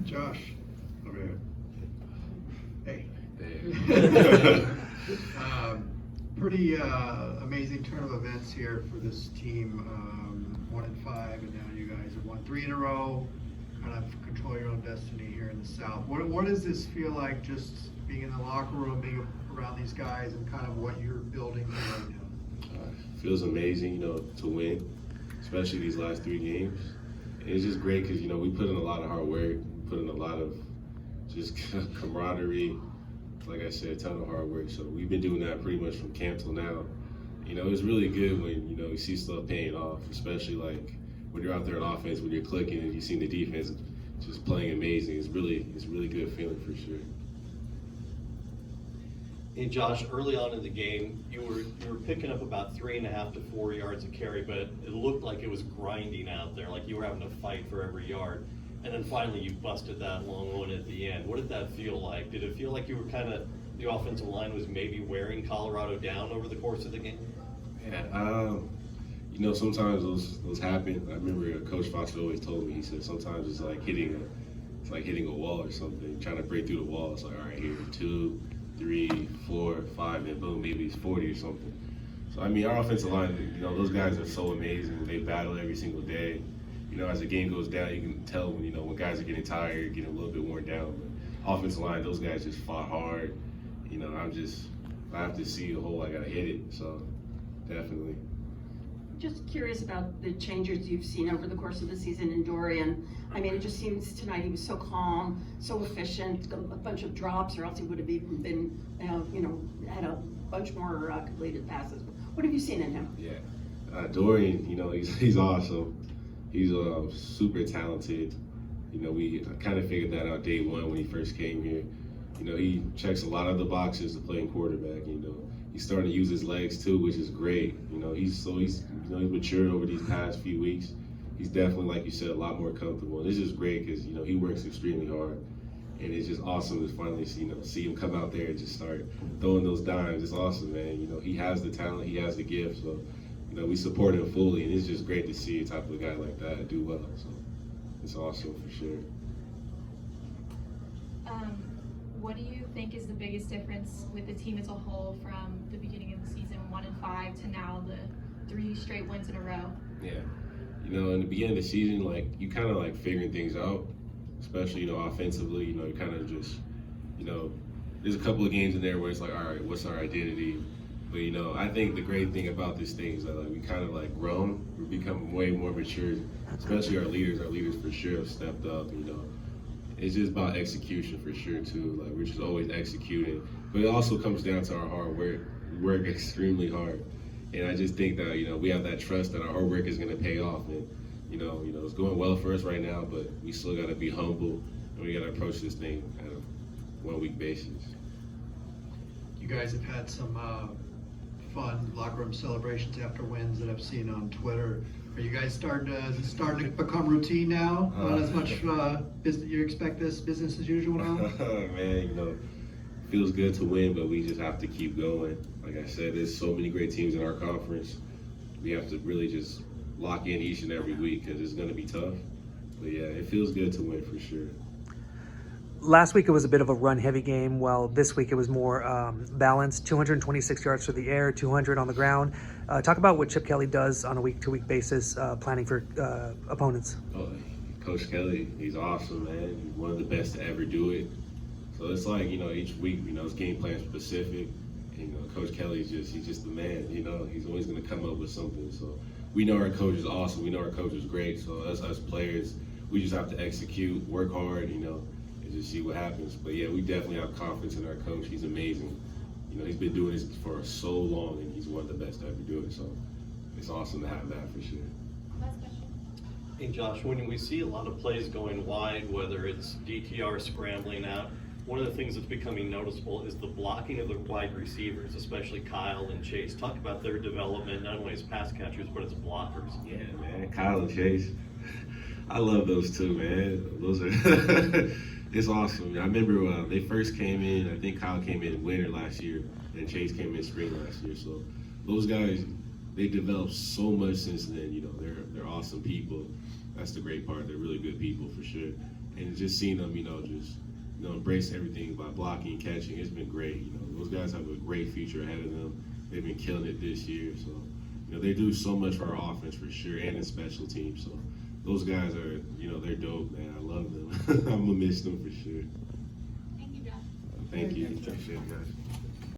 Josh, over here. Hey. Pretty amazing turn of events here for this team. 1-5, and now you guys have won 3 in a row. Kind of control your own destiny here in the South. What does this feel like, just being in the locker room, being around these guys, and kind of what you're building here right now? Feels amazing, to win, especially these last 3 games. And it's just great because, we put in a lot of hard work, put in a lot of just camaraderie. Like I said, a ton of hard work. So we've been doing that pretty much from camp till now. It's really good when, you see stuff paying off, especially like when you're out there on offense, when you're clicking and you see the defense just playing amazing. It's really good feeling for sure. Hey Josh, early on in the game, you were picking up about 3.5 to 4 yards a carry, but it looked like it was grinding out there, like you were having to fight for every yard. And then finally you busted that long one at the end. What did that feel like? Did it feel like you were the offensive line was maybe wearing Colorado down over the course of the game? Yeah, sometimes those happen. I remember Coach Fox always told me, he said sometimes it's like hitting a wall or something, trying to break through the wall. It's like, all right, here, 2, 3, 4, 5, and boom, maybe it's 40 or something. So, our offensive line, those guys are so amazing. They battle every single day. As the game goes down, you can tell when guys are getting tired, getting a little bit worn down. But offensive line, those guys just fought hard. I have to see the hole, I gotta hit it. So, definitely. Just curious about the changes you've seen over the course of the season in Dorian. It just seems tonight he was so calm, so efficient, a bunch of drops, or else he would have even been, had a bunch more completed passes. What have you seen in him? Yeah, Dorian, he's awesome. He's super talented. We kind of figured that out day one when he first came here. He checks a lot of the boxes to playing quarterback. He's starting to use his legs too, which is great. He's matured over these past few weeks. He's definitely, like you said, a lot more comfortable. And it's just great because he works extremely hard, and it's just awesome to finally see him come out there and just start throwing those dimes. It's awesome, man. He has the talent, he has the gift, so we support him fully, and it's just great to see a type of a guy like that do well. So it's awesome for sure. What do you think is the biggest difference with the team as a whole from the beginning of the season, 1-5, to now the 3 straight wins in a row? Yeah, in the beginning of the season, you kind of figuring things out, especially offensively. You kind of just there's a couple of games in there where it's like, all right, what's our identity? But I think the great thing about this thing is that we kind of grown. We've become way more mature, especially our leaders. Our leaders for sure have stepped up. It's just about execution for sure too. We're just always executing. But it also comes down to our hard work. We work extremely hard, and I just think that we have that trust that our hard work is going to pay off. And it's going well for us right now, but we still got to be humble, and we got to approach this thing on a 1-week basis. You guys have had some fun locker room celebrations after wins that I've seen on Twitter. Are you guys starting to become routine now? Not as much you expect this business as usual now? Man, feels good to win, but we just have to keep going. Like I said, there's so many great teams in our conference. We have to really just lock in each and every week because it's going to be tough. But yeah, it feels good to win for sure. Last week it was a bit of a run-heavy game, while this week it was more balanced. 226 yards through the air, 200 on the ground. Talk about what Chip Kelley does on a week-to-week basis, planning for opponents. Oh, Coach Kelley, he's awesome, man. He's one of the best to ever do it. So it's each week, it's game plan specific. And, Coach Kelley's he's just the man. He's always going to come up with something. So we know our coach is awesome. We know our coach is great. So us players, we just have to execute, work hard, and just see what happens. But yeah, we definitely have confidence in our coach. He's amazing. He's been doing this for so long, and he's one of the best to ever do it. So it's awesome to have that for sure. Last question. Hey Josh, when we see a lot of plays going wide, whether it's DTR scrambling out, one of the things that's becoming noticeable is the blocking of the wide receivers, especially Kyle and Chase. Talk about their development, not only as pass catchers, but as blockers. Yeah, man, Kyle and Chase. I love those two, man. Those are it's awesome. I remember they first came in. I think Kyle came in winter last year, and Chase came in spring last year. So those guys, they developed so much since then. They're awesome people. That's the great part. They're really good people for sure. And just seeing them, embrace everything by blocking, catching, it's been great. Those guys have a great future ahead of them. They've been killing it this year, so they do so much for our offense for sure, and in special teams. So those guys are, they're dope, man. I love them. I'm gonna miss them for sure. Thank you, Jeff. Thank you. Thank you. Appreciate it, guys.